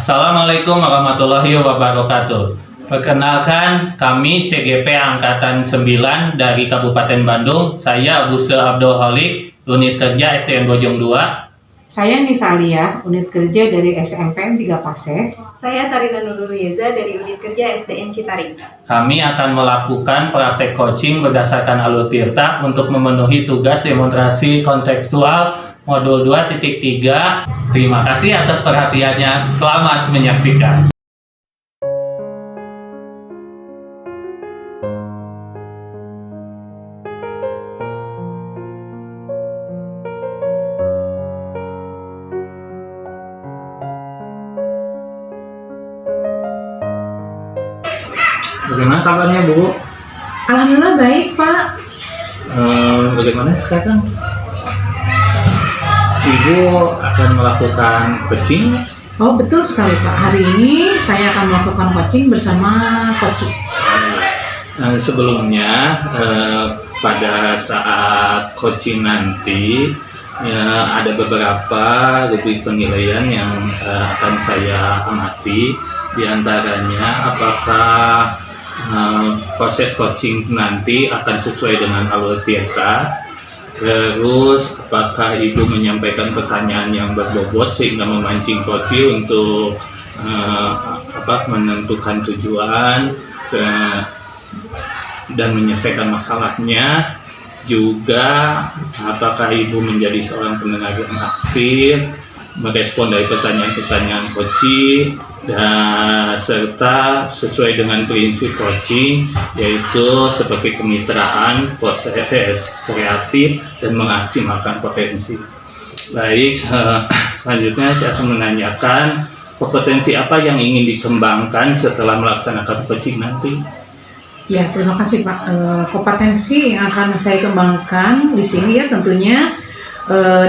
Assalamualaikum warahmatullahi wabarakatuh. Perkenalkan, kami CGP Angkatan 9 dari Kabupaten Bandung. Saya Abuse Abdul Holik, unit kerja SDN Bojong 2. Saya Nisalia, unit kerja dari SMPN 3 Paseh. Saya Tarina Nurul Yeza dari unit kerja SDN Citaring. Kami akan melakukan praktek coaching berdasarkan Alur Tirta untuk memenuhi tugas demonstrasi kontekstual modul 2.3. Terima kasih atas perhatiannya. Selamat menyaksikan. Bagaimana kabarnya, Bu? Alhamdulillah baik, Pak. Bagaimana sekarang? Ibu akan melakukan coaching? Oh, betul sekali, Pak. Hari ini saya akan melakukan coaching bersama Coach. Sebelumnya, pada saat coaching nanti, ada beberapa rubrik penilaian yang akan saya amati. Di antaranya, apakah proses coaching nanti akan sesuai dengan Alur Tirta. Terus, apakah Ibu menyampaikan pertanyaan yang berbobot sehingga memancing coach untuk menentukan tujuan dan menyelesaikan masalahnya. Juga, apakah Ibu menjadi seorang pendengar yang aktif, merespon dari pertanyaan-pertanyaan coaching, dan serta sesuai dengan prinsip coaching, yaitu seperti kemitraan, proses kreatif, dan memaksimalkan potensi. Baik, selanjutnya saya akan menanyakan kompetensi apa yang ingin dikembangkan setelah melaksanakan coaching nanti. Ya, terima kasih, Pak. Kompetensi yang akan saya kembangkan di sini ya tentunya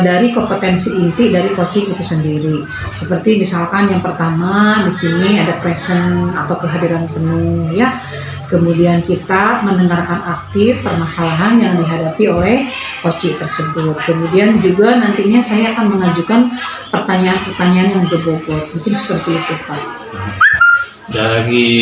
dari kompetensi inti dari coaching itu sendiri. Seperti misalkan yang pertama di sini ada present atau kehadiran penuh ya. Kemudian kita mendengarkan aktif permasalahan yang dihadapi oleh coaching tersebut. Kemudian juga nantinya saya akan mengajukan pertanyaan-pertanyaan yang berbobot. Mungkin seperti itu, Pak. Dari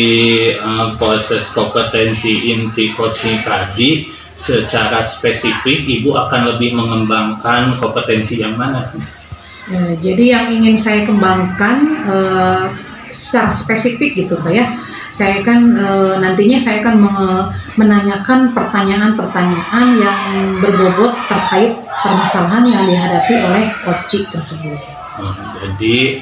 proses kompetensi inti coaching tadi, secara spesifik Ibu akan lebih mengembangkan kompetensi yang mana? Jadi yang ingin saya kembangkan secara spesifik gitu Pak ya. Saya kan nantinya saya akan menanyakan pertanyaan-pertanyaan yang berbobot terkait permasalahan yang dihadapi oleh coaching tersebut. Jadi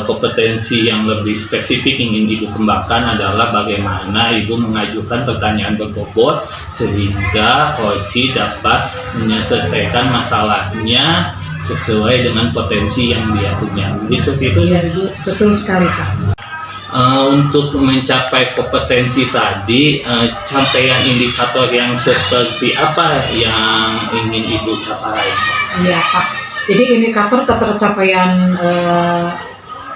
kompetensi yang lebih spesifik ingin Ibu kembangkan adalah bagaimana Ibu mengajukan pertanyaan berbobot sehingga coach dapat menyelesaikan masalahnya sesuai dengan potensi yang dia punya. Jadi seperti itu ya, Ibu? Betul sekali, Pak. Untuk mencapai kompetensi tadi, capaian indikator yang seperti apa yang ingin Ibu capai? Iya, Pak. Jadi indikator ketercapaian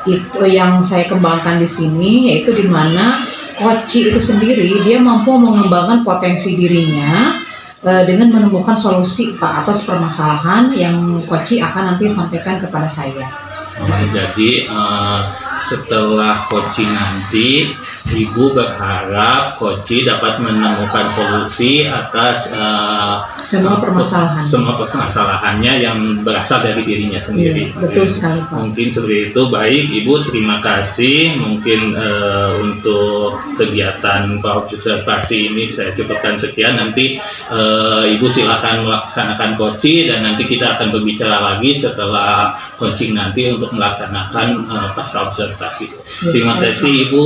itu yang saya kembangkan di sini, yaitu di mana coach itu sendiri dia mampu mengembangkan potensi dirinya dengan menemukan solusi Pak atas permasalahan yang coach akan nanti sampaikan kepada saya. Jadi setelah coaching nanti, Ibu berharap coach dapat menemukan solusi atas semua permasalahannya yang berasal dari dirinya sendiri. Ya, betul sekali, Pak. Mungkin seperti itu. Baik, Ibu, terima kasih. Mungkin untuk kegiatan observasi ini saya cukupkan sekian. Nanti Ibu silakan melaksanakan coaching dan nanti kita akan berbicara lagi setelah coaching nanti untuk melaksanakan pasca observasi. Terima kasih, Ibu.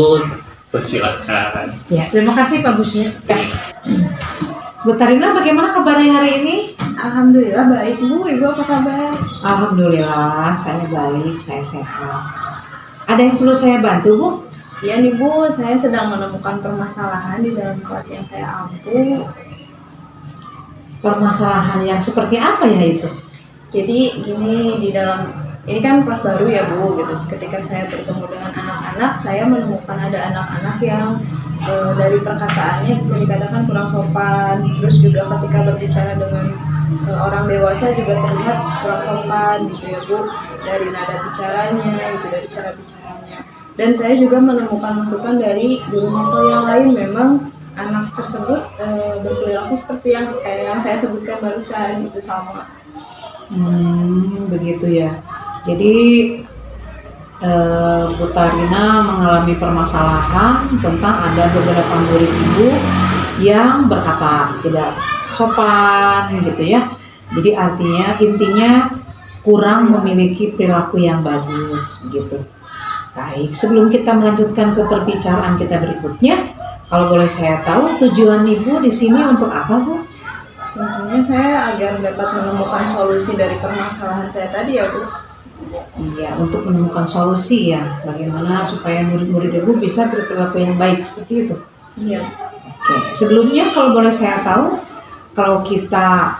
Persilakan. Ya, terima kasih Pak Busnya. Bu Tarina, bagaimana kabarnya hari ini? Alhamdulillah baik, Bu. Ibu apa kabar? Alhamdulillah, saya baik, saya sehat. Ada yang perlu saya bantu, Bu? Ya nih, Bu. Saya sedang menemukan permasalahan di dalam kelas yang saya ampu. Permasalahan yang seperti apa ya itu? Jadi gini, ini kan kelas baru ya, Bu, gitu. Ketika saya bertemu dengan anak-anak, saya menemukan ada anak-anak yang dari perkataannya bisa dikatakan kurang sopan. Terus juga ketika berbicara dengan orang dewasa juga terlihat kurang sopan gitu ya Bu, dari nada bicaranya gitu, dari cara bicaranya. Dan saya juga menemukan masukan dari guru mentor yang lain. Memang anak tersebut berperilaku seperti yang saya sebutkan barusan, itu sama. Begitu ya. Jadi Bu Tarina mengalami permasalahan tentang ada beberapa murid ibu yang berkata tidak sopan gitu ya. Jadi intinya kurang memiliki perilaku yang bagus gitu. Baik, sebelum kita melanjutkan ke perbicaraan kita berikutnya, kalau boleh saya tahu tujuan ibu di sini untuk apa, Bu? Tentunya saya agar dapat menemukan solusi dari permasalahan saya tadi ya, Bu. Iya, untuk menemukan solusi ya, bagaimana supaya murid-murid ibu bisa berperilaku yang baik seperti itu. Iya. Oke, sebelumnya kalau boleh saya tahu, kalau kita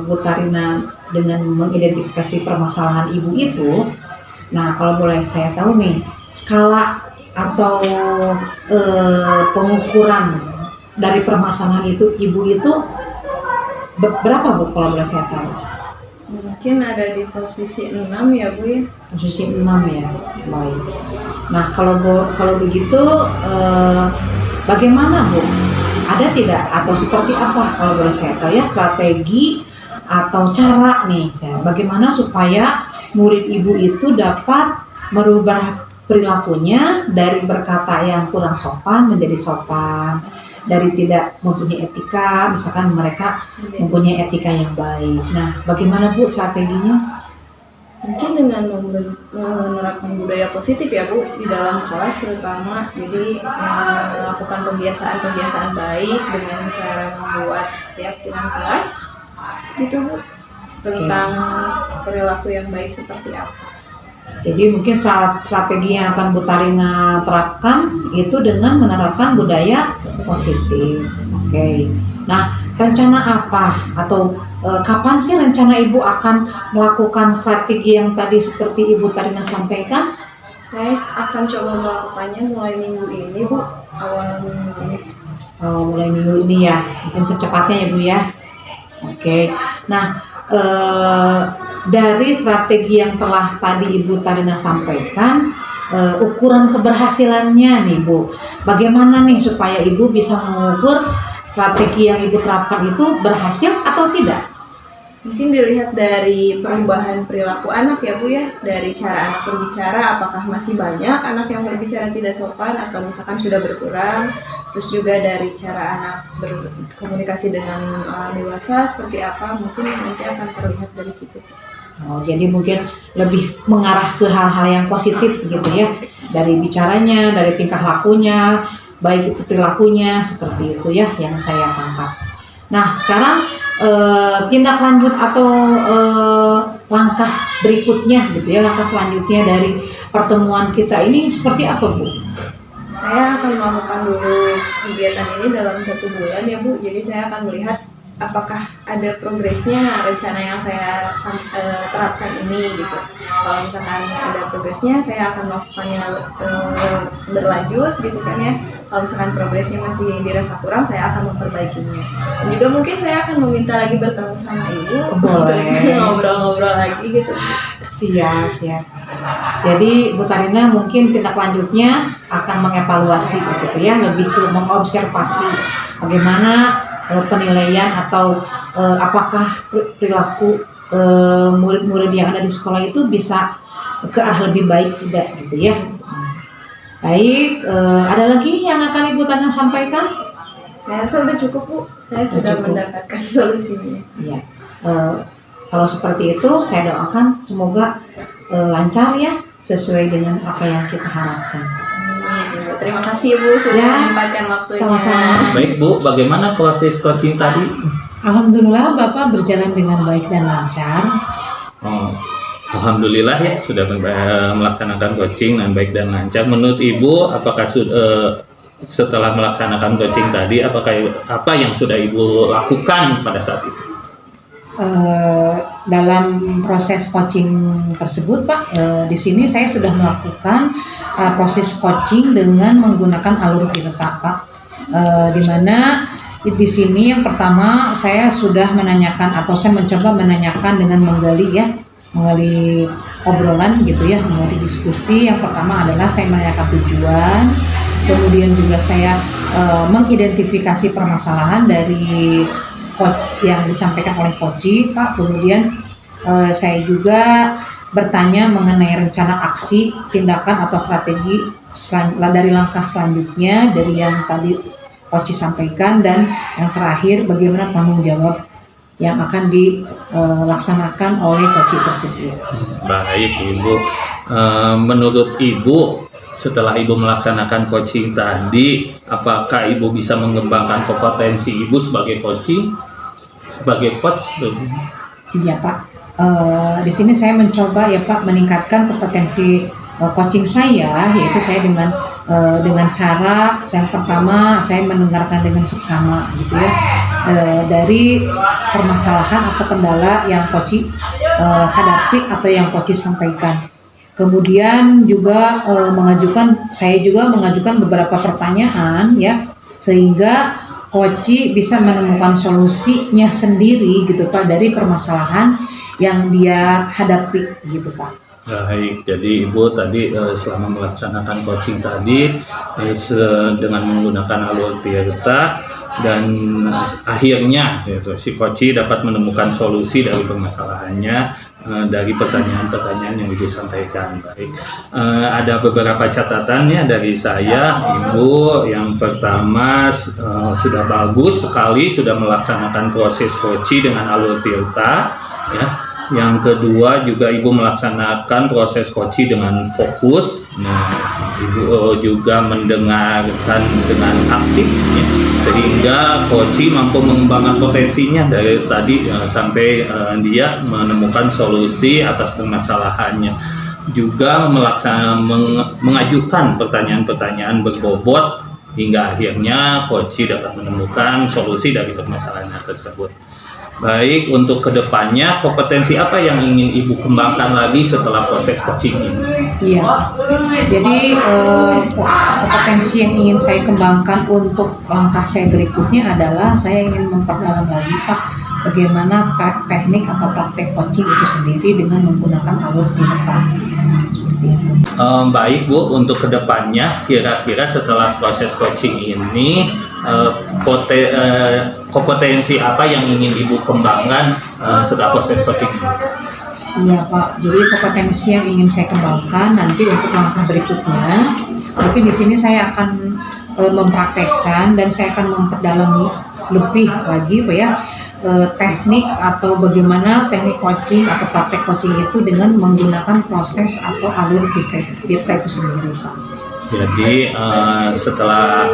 Bu Tarina dengan mengidentifikasi permasalahan ibu itu, nah kalau boleh saya tahu nih, skala atau pengukuran dari permasalahan itu ibu itu berapa, Bu, kalau boleh saya tahu? Mungkin ada di posisi 6 ya, Bu ya. Posisi 6 ya, baik. Nah kalau begitu bagaimana, Bu? Ada tidak atau seperti apa kalau boleh saya tahu ya strategi atau cara nih ya, bagaimana supaya murid ibu itu dapat merubah perilakunya dari berkata yang kurang sopan menjadi sopan, dari tidak mempunyai etika, misalkan mereka mempunyai etika yang baik. Nah, bagaimana, Bu, strateginya? Mungkin dengan menerapkan budaya positif ya, Bu, di dalam kelas terutama. Jadi melakukan kebiasaan baik dengan cara membuat keyakinan kelas gitu, Bu, tentang perilaku yang baik seperti apa. Jadi mungkin strategi yang akan Bu Tarina terapkan itu dengan menerapkan budaya positif. Oke. Nah, rencana apa atau kapan sih rencana Ibu akan melakukan strategi yang tadi seperti Ibu Tarina sampaikan? Saya akan coba melakukannya mulai minggu ini, Bu, awal minggu ini. Mulai minggu ini ya, mungkin secepatnya ya, Bu ya. Oke. Nah, dari strategi yang telah tadi Ibu Tarina sampaikan, ukuran keberhasilannya nih, Bu, bagaimana nih supaya Ibu bisa mengukur strategi yang Ibu terapkan itu berhasil atau tidak? Mungkin dilihat dari perubahan perilaku anak ya, Bu ya, dari cara anak berbicara, apakah masih banyak anak yang berbicara tidak sopan atau misalkan sudah berkurang. Terus juga dari cara anak berkomunikasi dengan orang dewasa seperti apa, mungkin nanti akan terlihat dari situ. Jadi mungkin lebih mengarah ke hal-hal yang positif gitu ya, dari bicaranya, dari tingkah lakunya, baik itu perilakunya, seperti itu ya yang saya tangkap. Nah, sekarang tindak lanjut atau langkah berikutnya gitu ya, langkah selanjutnya dari pertemuan kita ini seperti apa, Bu? Saya akan melakukan dulu kegiatan ini dalam 1 bulan ya, Bu. Jadi saya akan melihat apakah ada progresnya rencana yang saya terapkan ini gitu. Kalau misalkan ada progresnya, saya akan melakukannya berlanjut gitu kan ya. Kalau misalkan progresnya masih dirasa kurang, saya akan memperbaikinya. Dan juga mungkin saya akan meminta lagi bertemu sama Ibu untuk ngobrol-ngobrol lagi gitu. Siap. Jadi Bu Tarina mungkin tindak lanjutnya akan mengevaluasi gitu ya, lebih ke mengobservasi bagaimana penilaian atau apakah perilaku murid-murid yang ada di sekolah itu bisa ke arah lebih baik tidak gitu ya. Baik, ada lagi yang akan Ibu Tarina sampaikan? Saya rasa sudah cukup, Bu. Saya sudah mendapatkan solusinya. Ya, kalau seperti itu saya doakan semoga lancar ya, sesuai dengan apa yang kita harapkan. Terima kasih, Bu, sudah menyempatkan waktunya. Sama-sama. Baik, Bu, bagaimana proses coaching tadi? Alhamdulillah Bapak berjalan dengan baik dan lancar. Alhamdulillah ya sudah melaksanakan coaching dengan baik dan lancar. Menurut Ibu, apakah setelah melaksanakan coaching tadi, apakah apa yang sudah Ibu lakukan pada saat itu? Dalam proses coaching tersebut, Pak, di sini saya sudah melakukan proses coaching dengan menggunakan alur Virta, Pak. Di mana di sini yang pertama saya sudah menanyakan atau saya mencoba menanyakan dengan menggali obrolan gitu ya, memori diskusi. Yang pertama adalah saya menanyakan tujuan, kemudian juga saya mengidentifikasi permasalahan dari yang disampaikan oleh Koci, Pak. Kemudian saya juga bertanya mengenai rencana aksi, tindakan atau strategi dari langkah selanjutnya dari yang tadi Koci sampaikan, dan yang terakhir bagaimana tanggung jawab yang akan dilaksanakan oleh Koci tersebut. Baik Ibu, menurut Ibu setelah Ibu melaksanakan coaching tadi, apakah Ibu bisa mengembangkan kompetensi Ibu sebagai coaching, sebagai coach? Iya Pak, di sini saya mencoba ya Pak meningkatkan kompetensi coaching saya, yaitu saya dengan cara yang pertama saya mendengarkan dengan seksama gitu ya, dari permasalahan atau kendala yang Koci hadapi atau yang Koci sampaikan. Kemudian juga saya juga mengajukan beberapa pertanyaan ya, sehingga Koci bisa menemukan solusinya sendiri gitu Pak dari permasalahan yang dia hadapi gitu Pak. Baik, jadi Ibu tadi selama melaksanakan coaching tadi dengan menggunakan alur Tirta, dan akhirnya si Koci dapat menemukan solusi dari permasalahannya dari pertanyaan-pertanyaan yang Ibu sampaikan. Baik, ada beberapa catatannya dari saya, Ibu. Yang pertama, sudah bagus sekali sudah melaksanakan proses Koci dengan alur Tirta ya. Yang kedua juga Ibu melaksanakan proses Koci dengan fokus. Nah, Ibu juga mendengarkan dengan aktif ya, sehingga Koci mampu mengembangkan potensinya dari tadi sampai dia menemukan solusi atas permasalahannya. Juga mengajukan pertanyaan-pertanyaan berbobot hingga akhirnya Koci dapat menemukan solusi dari permasalahan tersebut. Baik, untuk kedepannya kompetensi apa yang ingin Ibu kembangkan lagi setelah proses coaching ini? Iya, jadi kompetensi yang ingin saya kembangkan untuk langkah saya berikutnya adalah saya ingin memperdalam lagi Pak bagaimana teknik atau praktek coaching itu sendiri dengan menggunakan alur Tirta. Baik Bu, untuk kedepannya kira-kira setelah proses coaching ini kompetensi apa yang ingin Ibu kembangkan setelah proses coaching ini? Iya Pak, jadi kompetensi yang ingin saya kembangkan nanti untuk langkah berikutnya, mungkin di sini saya akan mempraktekkan dan saya akan memperdalam lebih lagi Pak ya, teknik atau bagaimana teknik coaching atau praktek coaching itu dengan menggunakan proses atau alur Tirta itu sendiri Pak. Jadi setelah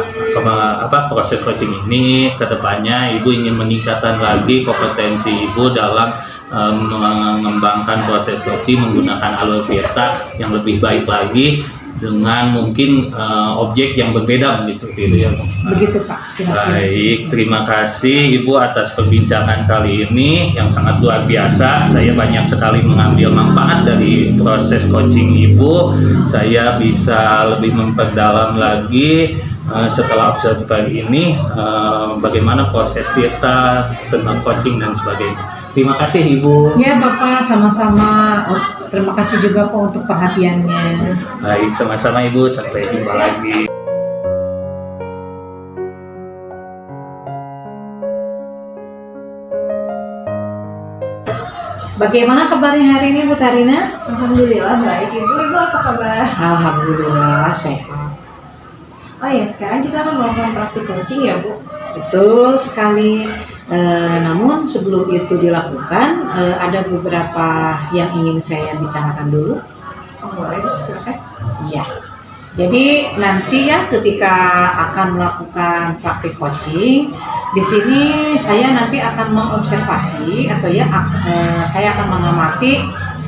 proses coaching ini, kedepannya Ibu ingin meningkatkan lagi kompetensi Ibu dalam mengembangkan proses coaching menggunakan alur Tirta yang lebih baik lagi dengan mungkin objek yang berbeda begitu ya. Begitu Pak. Baik, terima kasih Ibu atas perbincangan kali ini yang sangat luar biasa. Saya banyak sekali mengambil manfaat dari proses coaching Ibu. Saya bisa lebih memperdalam lagi setelah observasi ini bagaimana proses Tirta tentang coaching dan sebagainya. Terima kasih Ibu. Ya Bapak, sama-sama. Terima kasih juga Pak untuk perhatiannya. Baik, sama-sama Ibu. Sampai jumpa lagi. Bagaimana kabarnya hari ini Bu Tarina? Alhamdulillah baik Ibu. Ibu apa kabar? Alhamdulillah sehat. Oh ya, sekarang kita akan melakukan praktik coaching ya Bu. Betul sekali. Namun sebelum itu dilakukan, ada beberapa yang ingin saya bicarakan dulu. Oh boleh Bu, silakan. Iya. Jadi nanti ya ketika akan melakukan praktik coaching, di sini saya nanti akan mengobservasi atau ya saya akan mengamati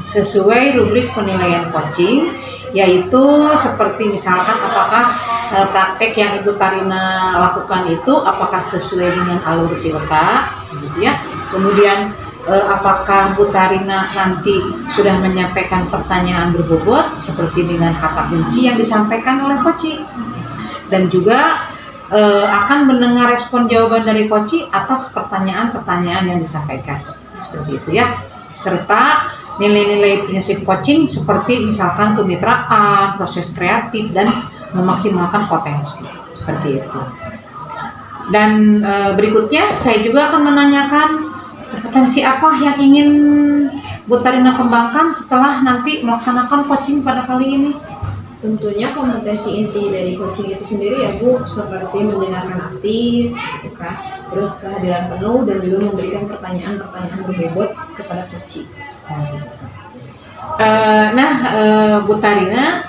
sesuai rubrik penilaian coaching, yaitu seperti misalkan apakah praktek yang Ibu Tarina lakukan itu apakah sesuai dengan alur Tirta, gitu ya. Kemudian apakah Bu Tarina nanti sudah menyampaikan pertanyaan berbobot seperti dengan kata kunci yang disampaikan oleh Koci, dan juga akan mendengar respon jawaban dari Koci atas pertanyaan-pertanyaan yang disampaikan, seperti itu ya. Serta nilai-nilai prinsip coaching seperti misalkan kemitraan, proses kreatif, dan memaksimalkan potensi seperti itu. Dan berikutnya saya juga akan menanyakan kompetensi apa yang ingin Bu Tarina kembangkan setelah nanti melaksanakan coaching pada kali ini. Tentunya kompetensi inti dari coaching itu sendiri ya Bu, seperti mendengarkan aktif, gitu kan, terus kehadiran penuh dan juga memberikan pertanyaan-pertanyaan berbobot kepada coaching. Bu Tarina,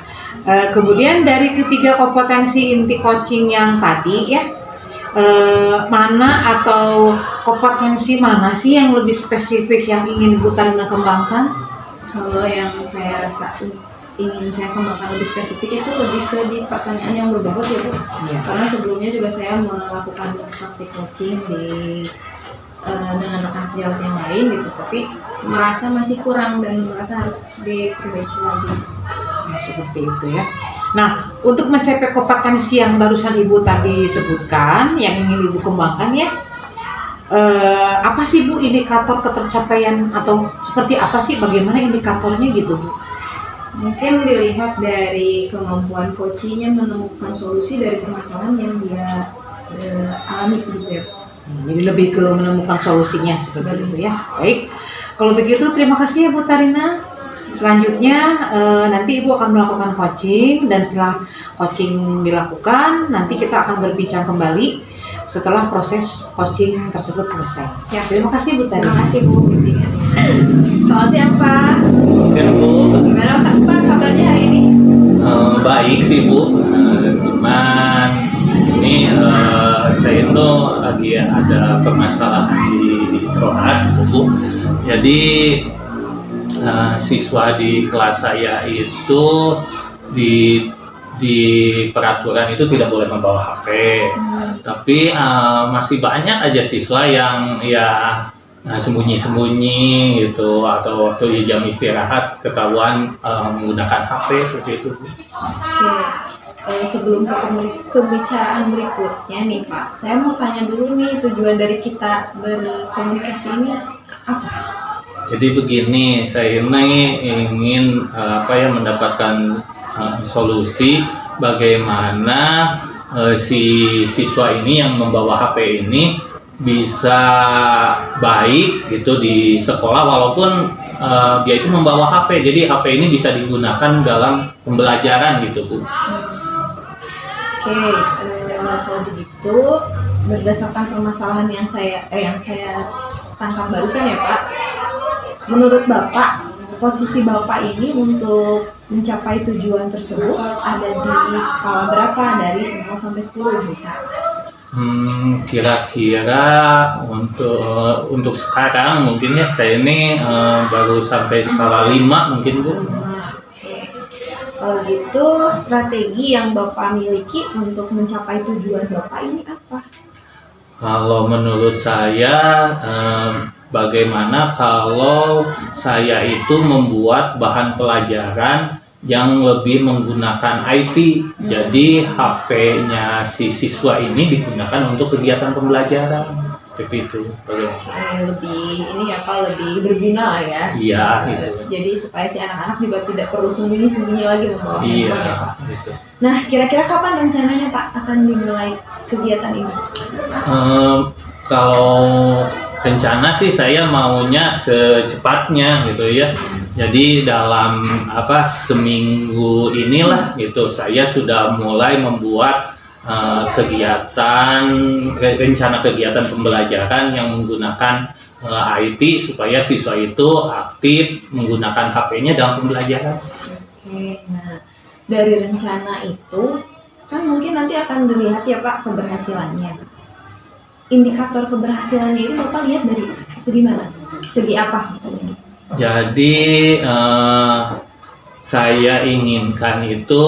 kemudian dari ketiga kompetensi inti coaching yang tadi ya, mana atau kompetensi mana sih yang lebih spesifik yang ingin Bu Tarina kembangkan? Kalau yang saya rasa ingin saya kembangkan lebih spesifik itu lebih ke di pertanyaan yang berbobot ya Bu. Iya. Karena sebelumnya juga saya melakukan praktik coaching dengan rekan sejawat yang lain gitu, tapi merasa masih kurang dan merasa harus diperbaiki lagi. Nah, seperti itu ya. Nah, untuk mencapai kompetensi yang barusan Ibu tadi sebutkan, yang ingin Ibu kembangkan ya, apa sih Bu indikator ketercapaian atau seperti apa sih, bagaimana indikatornya gitu Bu? Mungkin dilihat dari kemampuan coachingnya menemukan solusi dari permasalahan yang dia alami gitu ya. Jadi lebih ke menemukan solusinya seperti itu ya. Baik, kalau begitu terima kasih ya Bu Tarina. Selanjutnya nanti Ibu akan melakukan coaching, dan setelah coaching dilakukan nanti kita akan berbincang kembali setelah proses coaching tersebut selesai. Siap. Terima kasih Bu Tarina. Terima kasih Bu bimbingannya. Selamat siang Pak. Oke Bu, Gimana Pak kabarnya hari ini? baik sih Bu. Cuman ini saya itu lagi ada permasalahan di Troas gitu Bu. Jadi siswa di kelas saya itu di peraturan itu tidak boleh membawa HP. Tapi masih banyak aja siswa yang ya sembunyi-sembunyi gitu, atau waktu di jam istirahat ketahuan menggunakan HP seperti itu. Oke, sebelum ke pembicaraan berikutnya nih Pak, saya mau tanya dulu nih, tujuan dari kita berkomunikasi ini apa? Jadi begini, saya ini ingin mendapatkan solusi bagaimana si siswa ini yang membawa HP ini bisa baik gitu di sekolah, walaupun dia itu membawa HP. Jadi HP ini bisa digunakan dalam pembelajaran gitu Bu. Oke, kalau begitu berdasarkan permasalahan yang saya tangkap barusan ya Pak, menurut Bapak posisi Bapak ini untuk mencapai tujuan tersebut ada di skala berapa dari 0 sampai 10 misalnya? Kira-kira untuk sekarang mungkin ya saya ini baru sampai skala 5 mungkin Bu. Kalau gitu strategi yang Bapak miliki untuk mencapai tujuan Bapak ini apa? Kalau menurut saya bagaimana kalau saya itu membuat bahan pelajaran yang lebih menggunakan IT. Jadi HP-nya si siswa ini digunakan untuk kegiatan pembelajaran. Seperti itu. Lebih berguna lah ya. Iya, gitu. Jadi supaya si anak-anak juga tidak perlu sembunyi-sembunyi lagi membawa handphone Iya, ya Pak. gitu. Nah, kira-kira kapan rencananya Pak akan dimulai kegiatan ini? Kalau rencana sih saya maunya secepatnya gitu ya. Jadi dalam seminggu inilah gitu saya sudah mulai membuat rencana kegiatan pembelajaran yang menggunakan IT supaya siswa itu aktif menggunakan HP-nya dalam pembelajaran. Oke, nah dari rencana itu kan mungkin nanti akan dilihat ya Pak keberhasilannya. Indikator keberhasilannya itu Bapak lihat dari segi mana? Segi apa maksudnya? Jadi saya inginkan itu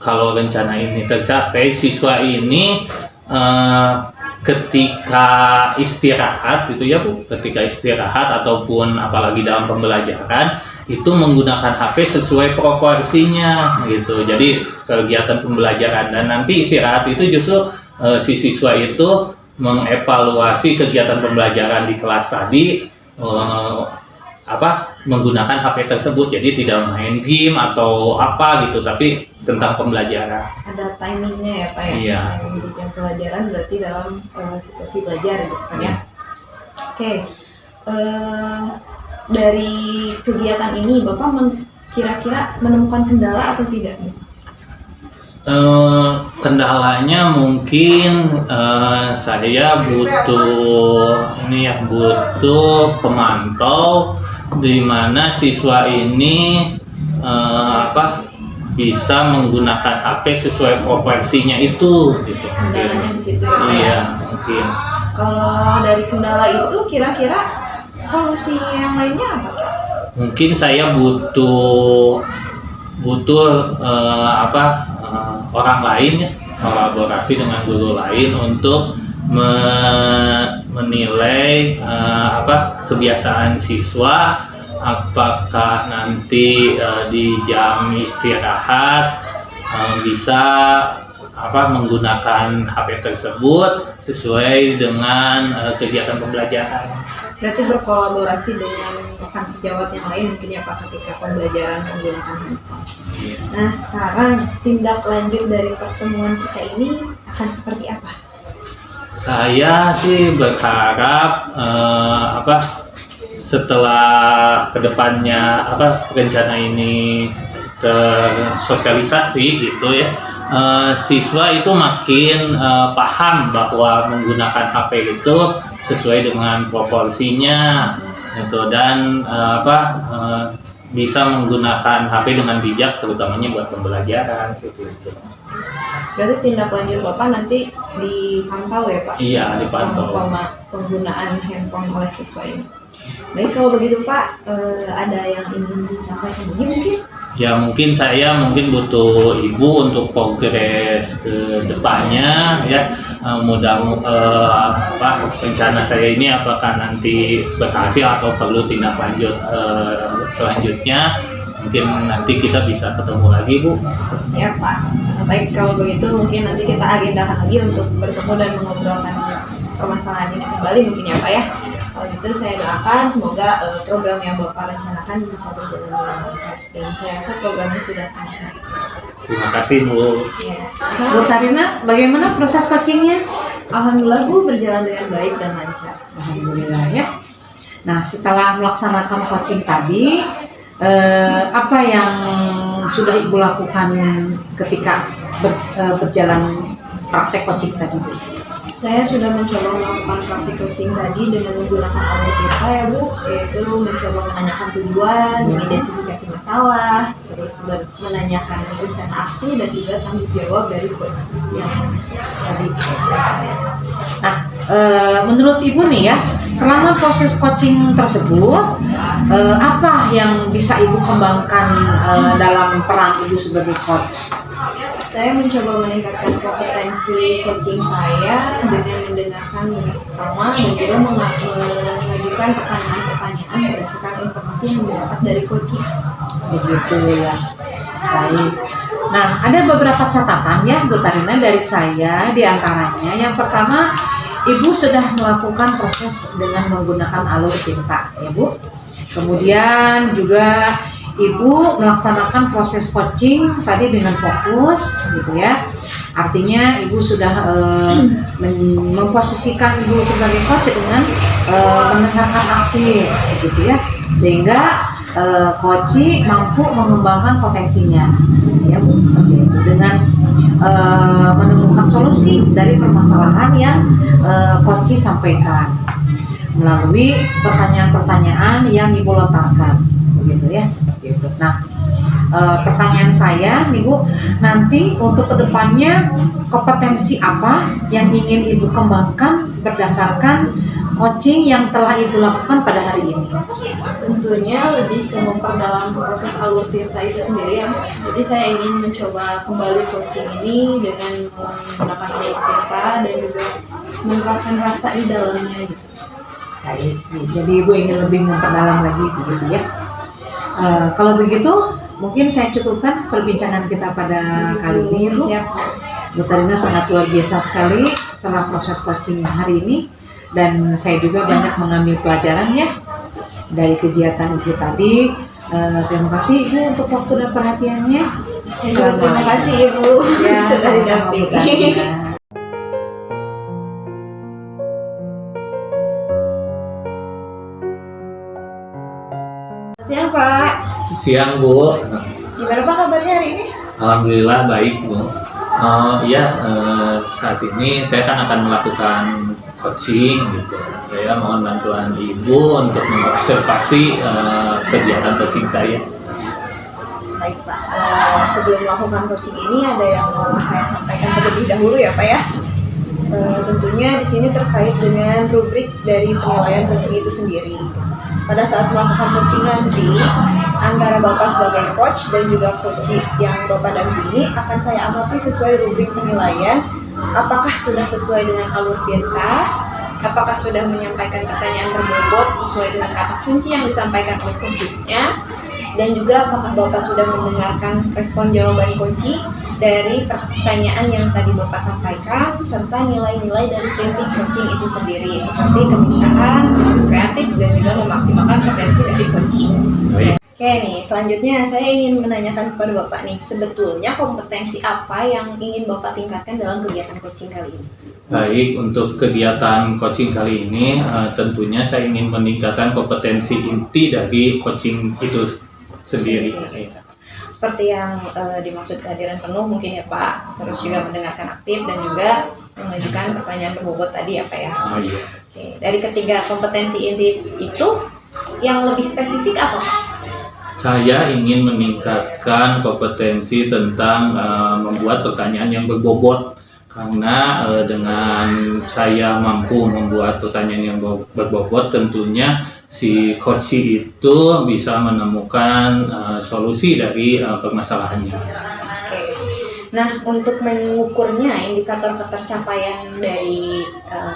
kalau rencana ini tercapai, siswa ini ketika istirahat gitu ya Bu, ketika istirahat ataupun apalagi dalam pembelajaran itu menggunakan HP sesuai proporsinya gitu. Jadi kegiatan pembelajaran dan nanti istirahat itu justru si siswa itu mengevaluasi kegiatan pembelajaran di kelas tadi menggunakan HP tersebut. Jadi tidak main game atau apa gitu, tapi tentang pembelajaran. Ada timingnya ya Pak ya? Iya. Timing di jam pelajaran berarti dalam situasi belajar gitu kan ya? Oke. Dari kegiatan ini Bapak kira-kira menemukan kendala atau tidak? Kendalanya mungkin saya butuh pemantau di mana siswa ini bisa menggunakan HP sesuai proporsinya itu gitu. Kendalanya di situ ya? Iya, mungkin. Kalau dari kendala itu kira-kira solusi yang lainnya apa? Mungkin saya butuh orang lain ya, kolaborasi dengan guru lain untuk menilai kebiasaan siswa, apakah nanti di jam istirahat bisa menggunakan HP tersebut sesuai dengan kegiatan pembelajaran. Berarti berkolaborasi dengan rekan sejawat yang lain mungkin ya Pak ketika pembelajaran menggunakan handphone. Nah sekarang tindak lanjut dari pertemuan kita ini akan seperti apa? Saya sih berharap setelah kedepannya rencana ini tersosialisasi gitu ya, siswa itu makin paham bahwa menggunakan HP itu sesuai dengan proporsinya gitu, dan bisa menggunakan HP dengan bijak terutamanya buat pembelajaran gitu. Berarti tindak lanjut Bapak nanti dipantau ya Pak? Iya, dipantau. Penggunaan handphone oleh siswa ini. Baik, kalau begitu Pak, ada yang ingin disampaikan lagi mungkin? Ya mungkin saya butuh Ibu untuk progres ke depannya ya, rencana saya ini apakah nanti berhasil atau perlu tindak lanjut selanjutnya, mungkin nanti kita bisa ketemu lagi Bu. Ya Pak, baik kalau begitu mungkin nanti kita agendakan lagi untuk bertemu dan mengobrolkan permasalahan ini kembali mungkin ya Pak ya. Kalau gitu saya doakan semoga program yang Bapak rencanakan bisa berjalan dengan lancar, dan saya rasa programnya sudah sangat baik. Terima kasih Bu. Ya. Bu Tarina, bagaimana proses coachingnya? Alhamdulillah Bu berjalan dengan baik dan lancar. Alhamdulillah ya. Nah setelah melaksanakan coaching tadi, apa yang sudah Ibu lakukan ketika berjalan praktek coaching tadi Bu? Saya sudah mencoba melakukan praktik coaching tadi dengan menggunakan alat kita ya Bu, yaitu mencoba menanyakan tujuan, mengidentifikasi masalah, terus menanyakan rencana aksi dan juga tanggung jawab dari coach yang tadi saya. Nah, menurut Ibu nih ya, selama proses coaching tersebut, apa yang bisa Ibu kembangkan dalam peran Ibu sebagai coach? Saya mencoba meningkatkan kompetensi coaching saya dengan mendengarkan dengan seksama dan juga mengajukan pertanyaan-pertanyaan berdasarkan informasi yang didapat dari coaching. Begitu ya. Baik. Nah, ada beberapa catatan ya Bu Tarina dari saya, di antaranya yang pertama, Ibu sudah melakukan proses dengan menggunakan alur tinta ya Bu. Kemudian juga Ibu melaksanakan proses coaching tadi dengan fokus gitu ya. Artinya Ibu sudah memposisikan Ibu sebagai coach dengan mendengarkan aktif gitu ya. Sehingga coach mampu mengembangkan potensinya. Ya Bu, seperti itu dengan menemukan solusi dari permasalahan yang coach sampaikan melalui pertanyaan-pertanyaan yang Ibu lontarkan. Begitu ya, seperti itu. Nah, pertanyaan saya nih Bu, nanti untuk kedepannya kompetensi apa yang ingin Ibu kembangkan berdasarkan coaching yang telah Ibu lakukan pada hari ini? Tentunya lebih ke memperdalam proses alur tinta itu sendiri ya. Jadi saya ingin mencoba kembali coaching ini dengan menggunakan alur tinta dan juga menerapkan rasa di dalamnya gitu. Baik, jadi Ibu ingin lebih memperdalam lagi begitu ya. Kalau begitu mungkin saya cukupkan perbincangan kita pada kali ini Bu. Bu Tarina sangat luar biasa sekali setelah proses coaching hari ini, dan saya juga banyak mengambil pelajaran ya. dari kegiatan itu tadi. Terima kasih Ibu untuk waktu dan perhatiannya. Terima kasih Ibu Ya, sudah sama-sama Bu didampingi. Tania. Siang Pak, Siang Bu, gimana Pak kabarnya hari ini? alhamdulillah baik Bu. Saat ini saya kan akan melakukan coaching gitu. Saya mohon bantuan Ibu untuk mengobservasi kegiatan coaching saya. Baik Pak, sebelum melakukan coaching ini ada yang mau saya sampaikan terlebih dahulu ya Pak ya. Tentunya di sini terkait dengan rubrik dari penilaian coaching itu sendiri. Pada saat melakukan coaching nanti, antara Bapak sebagai coach dan juga coach yang Bapak dampingi akan saya amati sesuai rubrik penilaian, apakah sudah sesuai dengan alur tirta, apakah sudah menyampaikan pertanyaan berbobot sesuai dengan kata kunci yang disampaikan oleh coachingnya, dan juga apakah Bapak sudah mendengarkan respon jawaban kunci dari pertanyaan yang tadi Bapak sampaikan, serta nilai-nilai dari prinsip coaching itu sendiri, seperti kemitraan, bisnis kreatif, dan juga memaksimalkan potensi dari coaching. Baik. Oke nih, selanjutnya saya ingin menanyakan kepada Bapak nih, sebetulnya kompetensi apa yang ingin Bapak tingkatkan dalam kegiatan coaching kali ini? Baik, untuk kegiatan coaching kali ini tentunya saya ingin meningkatkan kompetensi inti dari coaching itu sendiri. Seperti yang dimaksud kehadiran penuh mungkin ya Pak, terus juga mendengarkan aktif dan juga mengajukan pertanyaan berbobot tadi ya Pak ya. Oh iya. Oke, dari ketiga kompetensi inti itu yang lebih spesifik apa Pak? Saya ingin meningkatkan kompetensi tentang membuat pertanyaan yang berbobot. Karena dengan saya mampu membuat pertanyaan yang berbobot, tentunya si coach itu bisa menemukan solusi dari permasalahannya. Oke. Nah, untuk mengukurnya indikator ketercapaian dari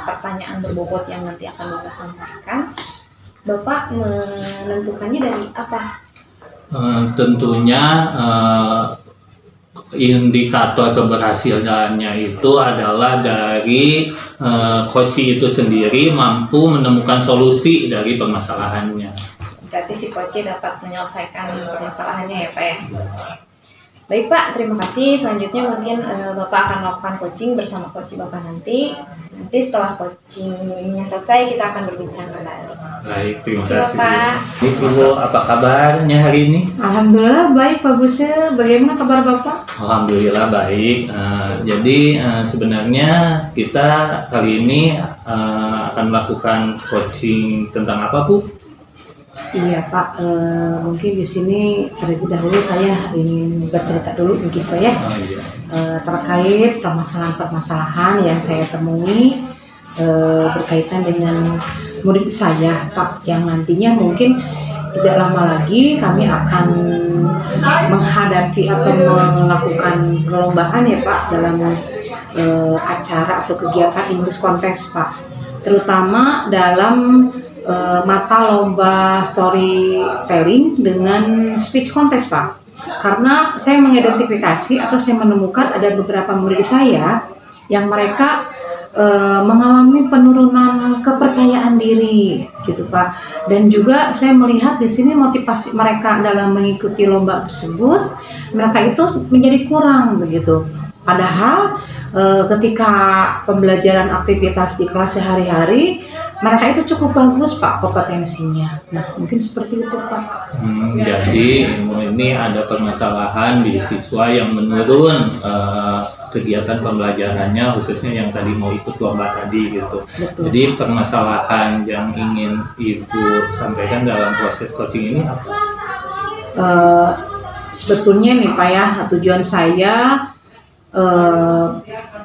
pertanyaan berbobot yang nanti akan Bapak sampaikan, Bapak menentukannya dari apa? Tentunya indikator keberhasilannya itu adalah dari coach itu sendiri mampu menemukan solusi dari permasalahannya. Berarti si coach dapat menyelesaikan permasalahannya ya Pak ya. Baik Pak, terima kasih. Selanjutnya mungkin Bapak akan melakukan coaching bersama coach Bapak nanti. Nanti setelah coachingnya selesai kita akan berbincang kembali. Baik, terima Terima kasih. kasih, Pak. Ibu, apa kabarnya hari ini? Alhamdulillah baik Pak Busel. Bagaimana kabar Bapak? Alhamdulillah baik. Jadi sebenarnya kita kali ini akan melakukan coaching tentang apa, Bu? Iya Pak, mungkin di sini terlebih dahulu saya ingin bercerita dulu mungkin Pak ya. Oh iya. Terkait permasalahan-permasalahan yang saya temui berkaitan dengan murid saya Pak, yang nantinya mungkin tidak lama lagi kami akan menghadapi atau melakukan perlombaan ya Pak dalam acara atau kegiatan English Contest Pak, terutama dalam mata lomba storytelling dengan speech contest Pak. Karena saya mengidentifikasi atau saya menemukan ada beberapa murid saya yang mereka mengalami penurunan kepercayaan diri gitu Pak. Dan juga saya melihat di sini motivasi mereka dalam mengikuti lomba tersebut, mereka itu menjadi kurang begitu. Padahal ketika pembelajaran aktivitas di kelas sehari-hari mereka itu cukup bagus Pak kompetensinya. Nah mungkin seperti itu Pak. Jadi ini ada permasalahan di siswa yang menurun kegiatan pembelajarannya, khususnya yang tadi mau ikut lomba tadi gitu. Betul. Jadi permasalahan yang ingin Ibu sampaikan dalam proses coaching ini apa? Sebetulnya nih Pak ya, tujuan saya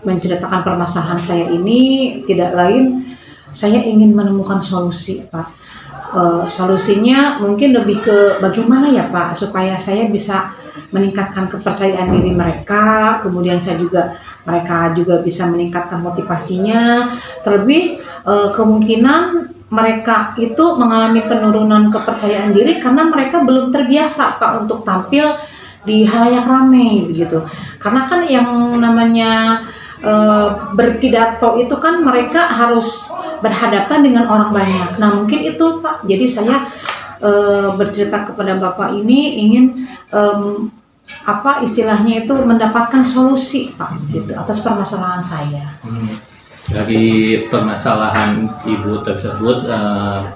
menceritakan permasalahan saya ini tidak lain, saya ingin menemukan solusi Pak. Solusinya mungkin lebih ke bagaimana ya Pak supaya saya bisa meningkatkan kepercayaan diri mereka, kemudian mereka juga bisa meningkatkan motivasinya. Terlebih kemungkinan mereka itu mengalami penurunan kepercayaan diri karena mereka belum terbiasa Pak untuk tampil di halayak ramai begitu. Karena kan yang namanya berpidato itu kan mereka harus berhadapan dengan orang banyak. Nah mungkin itu Pak, jadi saya bercerita kepada Bapak ini ingin apa istilahnya itu mendapatkan solusi Pak gitu atas permasalahan saya. Dari permasalahan Ibu tersebut,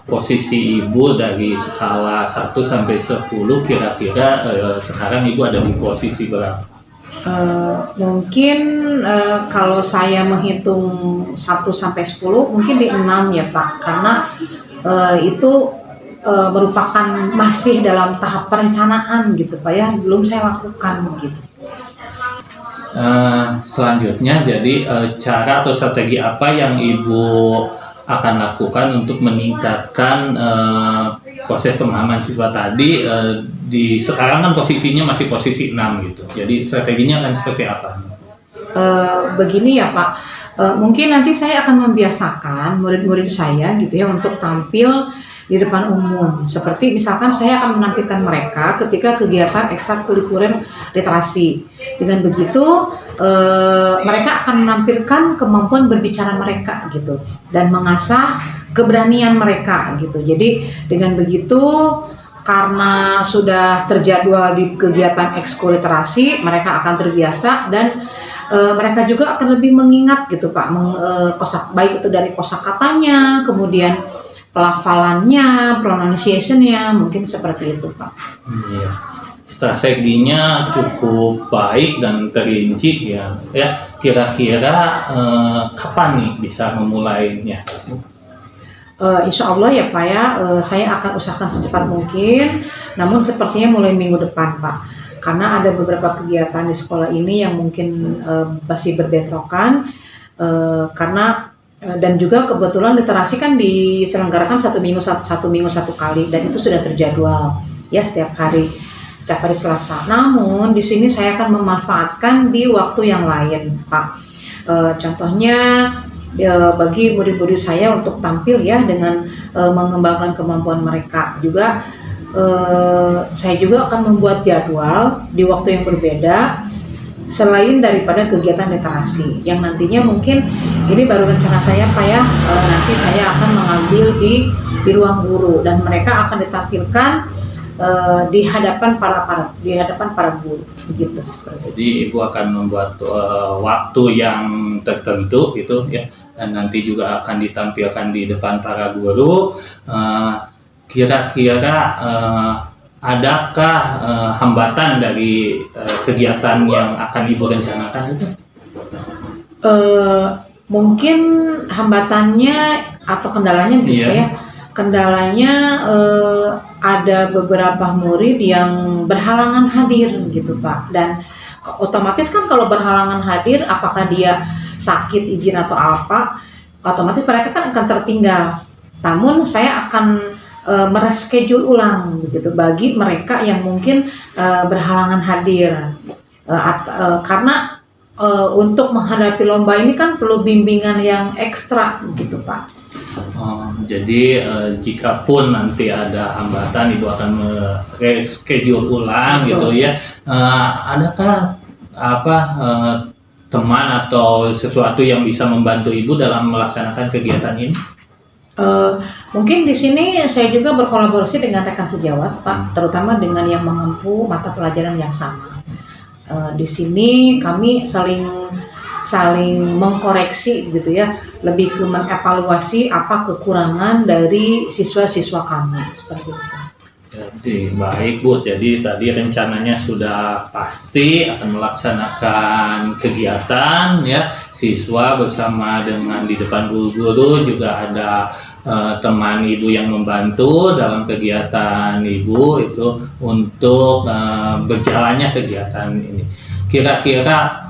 posisi Ibu dari skala 1 sampai 10 kira-kira sekarang Ibu ada di posisi berapa? Mungkin kalau saya menghitung 1 sampai 10 mungkin di 6 ya Pak, karena itu merupakan masih dalam tahap perencanaan gitu Pak ya, belum saya lakukan gitu. Selanjutnya jadi cara atau strategi apa yang Ibu akan lakukan untuk meningkatkan proses pemahaman siswa tadi di sekarang kan posisinya masih posisi 6 gitu. Jadi strateginya akan seperti apa? Begini ya Pak, mungkin nanti saya akan membiasakan murid-murid saya gitu ya untuk tampil di depan umum. Seperti misalkan saya akan menampilkan mereka ketika kegiatan ekstrakurikuler literasi. Dengan begitu mereka akan menampilkan kemampuan berbicara mereka gitu dan mengasah keberanian mereka gitu. Jadi dengan begitu karena sudah terjadwal di kegiatan ekskul literasi, mereka akan terbiasa dan mereka juga akan lebih mengingat gitu Pak, baik itu dari kosakatanya, kemudian pelafalannya, pronunciation-nya, mungkin seperti itu Pak. Iya. Strateginya cukup baik dan terinci ya. Kira-kira kapan nih bisa memulainya? Insya Allah ya Pak ya, saya akan usahakan secepat mungkin, namun sepertinya mulai minggu depan Pak, karena ada beberapa kegiatan di sekolah ini yang mungkin masih berbentrokan, karena dan juga kebetulan literasi kan diselenggarakan satu minggu satu kali dan itu sudah terjadwal ya setiap hari Selasa. Namun di sini saya akan memanfaatkan di waktu yang lain Pak. Contohnya bagi murid-murid saya untuk tampil ya dengan mengembangkan kemampuan mereka juga. Saya juga akan membuat jadwal di waktu yang berbeda selain daripada kegiatan literasi yang nantinya mungkin ini baru rencana saya Pak ya, nanti saya akan mengambil di ruang guru dan mereka akan ditampilkan di hadapan para guru begitu seperti itu. Jadi Ibu akan membuat waktu yang tertentu gitu ya, dan nanti juga akan ditampilkan di depan para guru. Kira-kira adakah hambatan dari kegiatan yang akan Ibu rencanakan itu? Mungkin hambatannya atau kendalanya gitu ya. Kendalanya ada beberapa murid yang berhalangan hadir gitu Pak, dan otomatis kan kalau berhalangan hadir apakah dia sakit, izin atau apa, otomatis mereka kan akan tertinggal. Namun saya akan mereschedule ulang begitu bagi mereka yang mungkin berhalangan hadir karena untuk menghadapi lomba ini kan perlu bimbingan yang ekstra gitu Pak. Jadi jika pun nanti ada hambatan Ibu akan reschedule ulang. Betul. Gitu ya. Adakah teman atau sesuatu yang bisa membantu Ibu dalam melaksanakan kegiatan ini? Mungkin di sini saya juga berkolaborasi dengan rekan sejawat Pak, terutama dengan yang mengempu mata pelajaran yang sama. Di sini kami saling mengkoreksi gitu ya, lebih ke mengevaluasi apa kekurangan dari siswa-siswa kami seperti itu. Jadi baik Bu, jadi tadi rencananya sudah pasti akan melaksanakan kegiatan ya, siswa bersama dengan di depan guru-guru juga ada teman Ibu yang membantu dalam kegiatan Ibu itu untuk berjalannya kegiatan ini. Kira-kira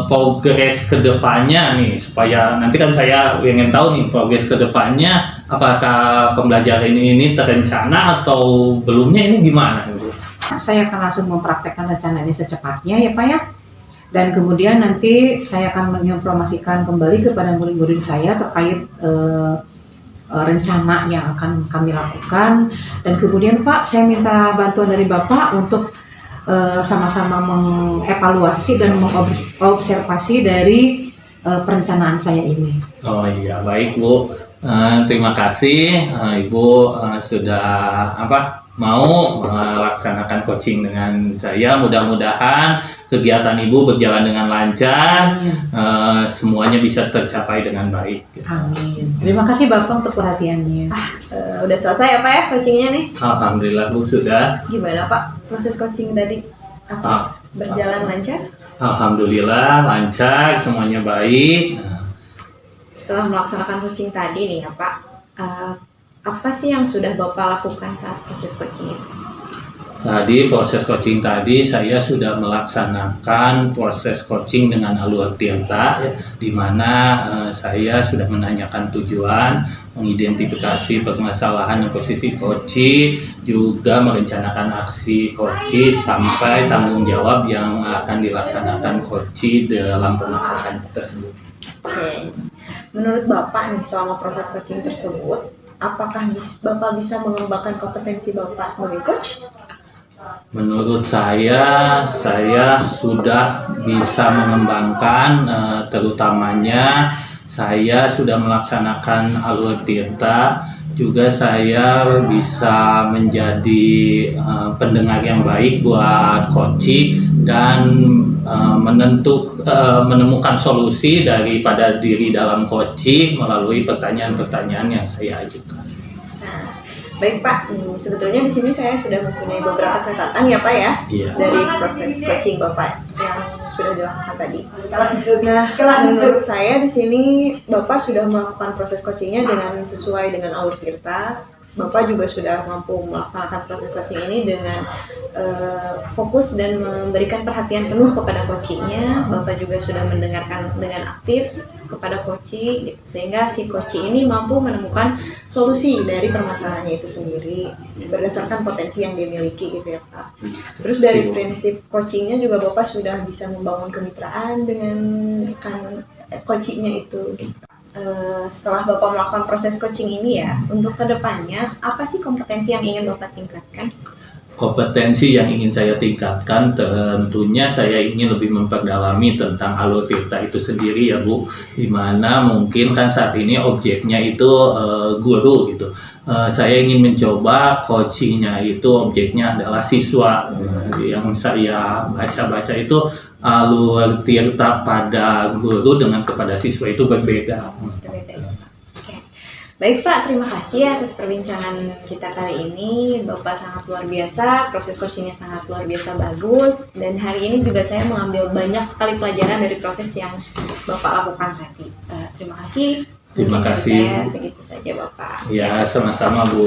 progres kedepannya nih, supaya nanti kan saya ingin tahu nih progres kedepannya, apakah pembelajaran ini terencana atau belumnya, ini gimana Ibu? Saya akan langsung mempraktekkan rencana ini secepatnya ya Pak ya, dan kemudian nanti saya akan menginformasikan kembali kepada murid-murid saya terkait rencana yang akan kami lakukan, dan kemudian Pak saya minta bantuan dari Bapak untuk sama-sama mengevaluasi dan mengobservasi dari perencanaan saya ini. Oh iya, baik Bu. Terima kasih Ibu sudah mau melaksanakan coaching dengan saya. Mudah-mudahan kegiatan Ibu berjalan dengan lancar, semuanya bisa tercapai dengan baik. Amin. Terima kasih Bapak untuk perhatiannya. Udah selesai ya Pak ya coachingnya nih? Alhamdulillah Bu sudah. Gimana Pak proses coaching tadi? Berjalan lancar? Alhamdulillah lancar, semuanya baik. Setelah melaksanakan coaching tadi nih ya Pak, apa sih yang sudah Bapak lakukan saat proses coaching itu? Tadi proses coaching tadi saya sudah melaksanakan proses coaching dengan alur Tirta, ya, di mana saya sudah menanyakan tujuan, mengidentifikasi permasalahan dan posisi coaching, juga merencanakan aksi coaching sampai tanggung jawab yang akan dilaksanakan coaching dalam permasalahan tersebut. Oke. Menurut Bapak nih selama proses coaching tersebut, apakah Bapak bisa mengembangkan kompetensi Bapak sebagai coach? Menurut saya sudah bisa mengembangkan, terutamanya saya sudah melaksanakan alur Tirta, juga saya bisa menjadi pendengar yang baik buat coaching dan menemukan solusi daripada diri dalam coaching melalui pertanyaan-pertanyaan yang saya ajukan. Nah, baik Pak, sebetulnya di sini saya sudah mempunyai beberapa catatan ya Pak ya, Iya. dari proses coaching Bapak yang sudah dilakukan tadi. Nah, menurut saya di sini Bapak sudah melakukan proses coachingnya dengan sesuai dengan alur Tirta. Bapak juga sudah mampu melaksanakan proses coaching ini dengan fokus dan memberikan perhatian penuh kepada coachingnya. Bapak juga sudah mendengarkan dengan aktif kepada coaching, gitu, sehingga si coaching ini mampu menemukan solusi dari permasalahannya itu sendiri berdasarkan potensi yang dimiliki, gitu ya Pak. Terus dari prinsip coachingnya juga Bapak sudah bisa membangun kemitraan dengan coachingnya itu. Gitu. Setelah Bapak melakukan proses coaching ini ya, untuk kedepannya apa sih kompetensi yang ingin Bapak tingkatkan? Kompetensi yang ingin saya tingkatkan tentunya saya ingin lebih memperdalami tentang alur Tirta itu sendiri ya Bu, dimana mungkin kan saat ini objeknya itu guru gitu. Saya ingin mencoba coachingnya itu objeknya adalah siswa. Yang saya baca-baca itu alur Tirta pada guru dengan kepada siswa itu berbeda. Baik Pak, terima kasih atas perbincangan kita kali ini. Bapak sangat luar biasa, proses coachingnya sangat luar biasa bagus. Dan hari ini juga saya mengambil banyak sekali pelajaran dari proses yang Bapak lakukan tadi. Terima kasih. Terima kasih. Segitu saja Bapak. Ya, sama-sama Bu.